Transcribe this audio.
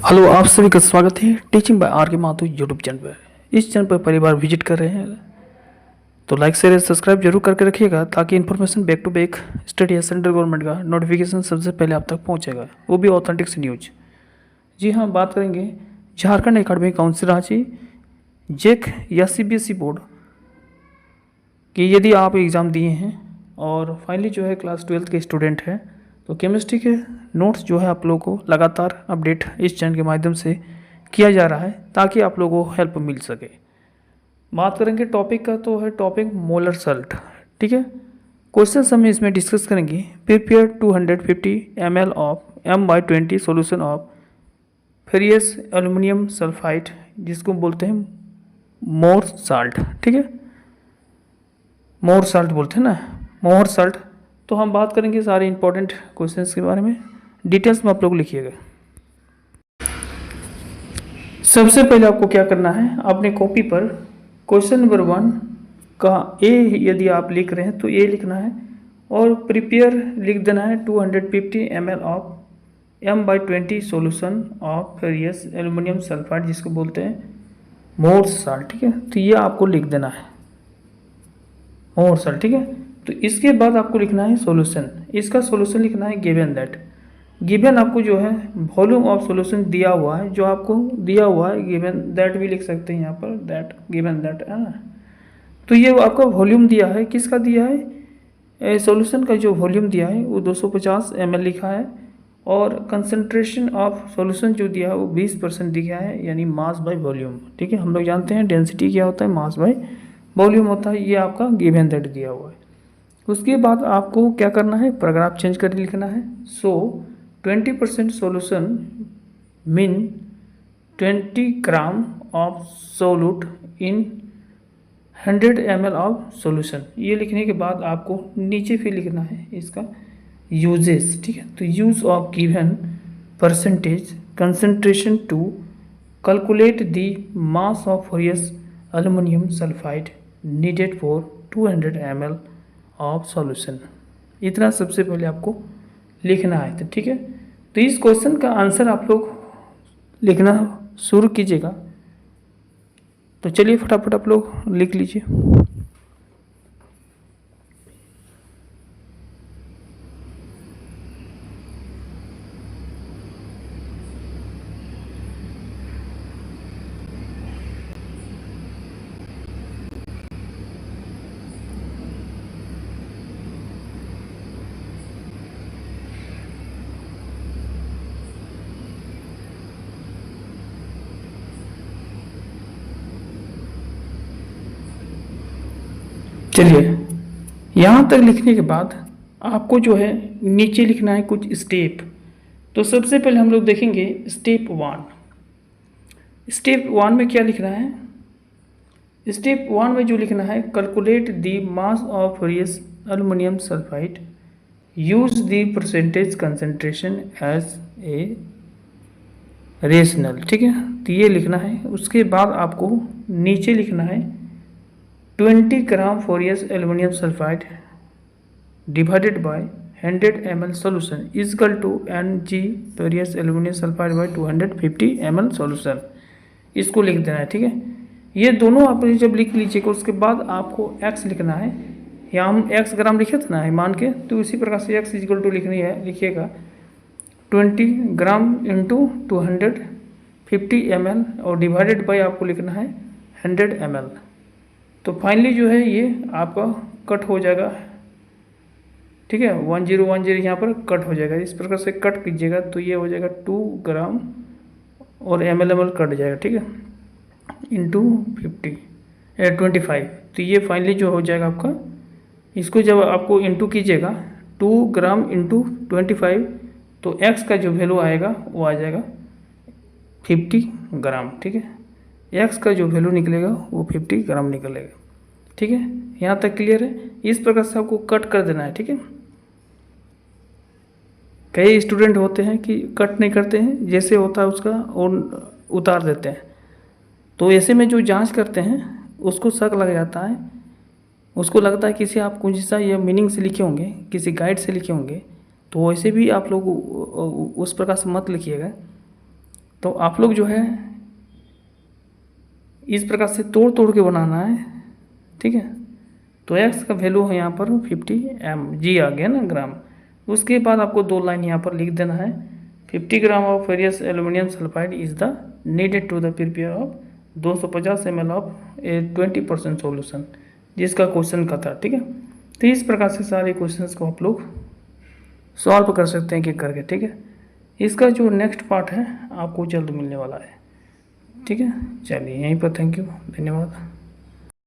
Hello, आप सभी का स्वागत है टीचिंग बाय आर के माथुर यूट्यूब चैनल पर। इस चैनल पर पहली बार विजिट कर रहे हैं तो लाइक शेयर सब्सक्राइब जरूर करके रखिएगा, ताकि information back to back study या सेंट्रल गवर्नमेंट का नोटिफिकेशन सबसे पहले आप तक पहुंचेगा, वो भी ऑथेंटिक सी न्यूज। जी हाँ, बात करेंगे झारखंड एकेडमिक काउंसिल रांची जेक या सीबीएसई बोर्ड कि यदि आप एग्ज़ाम दिए हैं और फाइनली जो है क्लास 12 के स्टूडेंट हैं, तो केमिस्ट्री के नोट्स जो है आप लोगों को लगातार अपडेट इस चैनल के माध्यम से किया जा रहा है, ताकि आप लोगों को हेल्प मिल सके। बात करेंगे टॉपिक का, तो है टॉपिक मोलर सल्ट। ठीक है, क्वेश्चन हम इसमें डिस्कस करेंगे। Prepare 250 ml of M/20 solution of ferrous aluminium sulphide, जिसको बोलते हैं मोर साल्ट। ठीक है, मोर साल्ट बोलते हैं ना, मोर साल्ट। तो हम बात करेंगे सारे इंपॉर्टेंट क्वेश्चंस के बारे में, डिटेल्स में आप लोग लिखिएगा। सबसे पहले आपको क्या करना है, अपने कॉपी पर क्वेश्चन नंबर 1 का ए यदि आप लिख रहे हैं तो ए लिखना है, और प्रिपेयर लिख देना है 250 ml of M/20 solution of ferrous aluminium sulphide, जिसको बोलते हैं मोर साल्ट। ठीक है, तो ये आपको लिख देना है मोर साल्ट। ठीक है, तो इसके बाद आपको लिखना है सॉल्यूशन। इसका सॉल्यूशन लिखना है गिवन दैट। गिवन आपको जो है वॉल्यूम ऑफ सॉल्यूशन दिया हुआ है, जो आपको दिया हुआ है गिवन दैट भी लिख सकते हैं यहाँ पर, दैट गिवन दैट है ना। तो ये आपका वॉल्यूम दिया है, किसका दिया है, सॉल्यूशन का जो वॉल्यूम दिया है वो 250 ml लिखा है, और कंसंट्रेशन ऑफ सॉल्यूशन जो दिया है वो 20% दिया है, यानी मास बाय वॉल्यूम। ठीक है, हम लोग जानते हैं डेंसिटी क्या होता है, मास बाय वॉल्यूम होता है। ये आपका गिवन दैट दिया हुआ है। उसके बाद आपको क्या करना है, पैराग्राफ चेंज कर लिखना है। सो 20% solution mean 20 gram of सोलूट in 100 ml of solution. ये लिखने के बाद आपको नीचे फिर लिखना है इसका यूजेस। ठीक है, तो use of given percentage concentration to calculate the mass of ferrous aluminium sulphide needed for 200 ml of solution. इतना सबसे पहले आपको लिखना है। तो ठीक है, तो इस क्वेश्चन का आंसर आप लोग लिखना शुरू कीजिएगा। तो चलिए फटाफट आप लोग लिख लीजिए। चलिए, यहाँ तक लिखने के बाद आपको जो है नीचे लिखना है कुछ स्टेप। तो सबसे पहले हम लोग देखेंगे स्टेप 1। स्टेप 1 में क्या लिखना है, स्टेप 1 में जो लिखना है, calculate the mass of ferrous aluminium sulphide, use the percentage concentration as a rational. ठीक है, तो ये लिखना है। उसके बाद आपको नीचे लिखना है 20 gram ferrous aluminium sulphide divided by 100 ml solution is equal to Ng ferrous aluminium sulphide by 250 ml solution. इसको लिख देना है। ठीक है, ये दोनों आप जब लिख लीजिएगा, उसके बाद आपको x लिखना है। यहाँ हम x ग्राम लिखे थे ना मान के, तो इसी प्रकार से x इज इक्वल टू लिखनी है, लिखिएगा 20 ग्राम इंटू 250 ml, और डिवाइडेड बाय आपको लिखना है 100 ml। तो फाइनली जो है ये आपका कट हो जाएगा। ठीक है, 1010 यहाँ पर कट हो जाएगा। इस प्रकार से कट कीजिएगा तो ये हो जाएगा 2 ग्राम और ml कट जाएगा। ठीक है, इंटू 25। तो ये फाइनली जो हो जाएगा आपका, इसको जब आपको इंटू कीजिएगा 2 ग्राम इंटू 25, तो x का जो वैल्यू आएगा वो आ जाएगा 50 ग्राम। ठीक है, x का जो वैल्यू निकलेगा वो 50 ग्राम निकलेगा। ठीक है, यहाँ तक क्लियर है। इस प्रकार से आपको कट कर देना है। ठीक है, कई स्टूडेंट होते हैं कि कट नहीं करते हैं, जैसे होता है उसका और उतार देते हैं। तो ऐसे में जो जांच करते हैं उसको शक लग जाता है, उसको लगता है किसी आप कुछ सा या मीनिंग से लिखे होंगे, किसी गाइड से लिखे होंगे। तो वैसे भी आप लोग उस प्रकार से मत लिखिएगा। तो आप लोग जो है इस प्रकार से तोड़ तोड़ के बनाना है, ठीक है। तो x का वैल्यू है यहाँ पर 50 mg आ गया ना ग्राम। उसके बाद आपको 2 लाइन यहाँ पर लिख देना है, 50 gram of ferrous aluminium sulphide is the needed to the prepare of 250 ml of a 20% solution, जिसका क्वेश्चन का था, ठीक है। तो इस प्रकार से सारे क्वेश्चंस को आप लोग सॉल्व कर सकते हैं कि करके, ठीक है। इसका जो नेक्स्ट पार्ट है आपको जल्द मिलने वाला है, ठीक है। चलिए यहीं पर थैंक यू, धन्यवाद।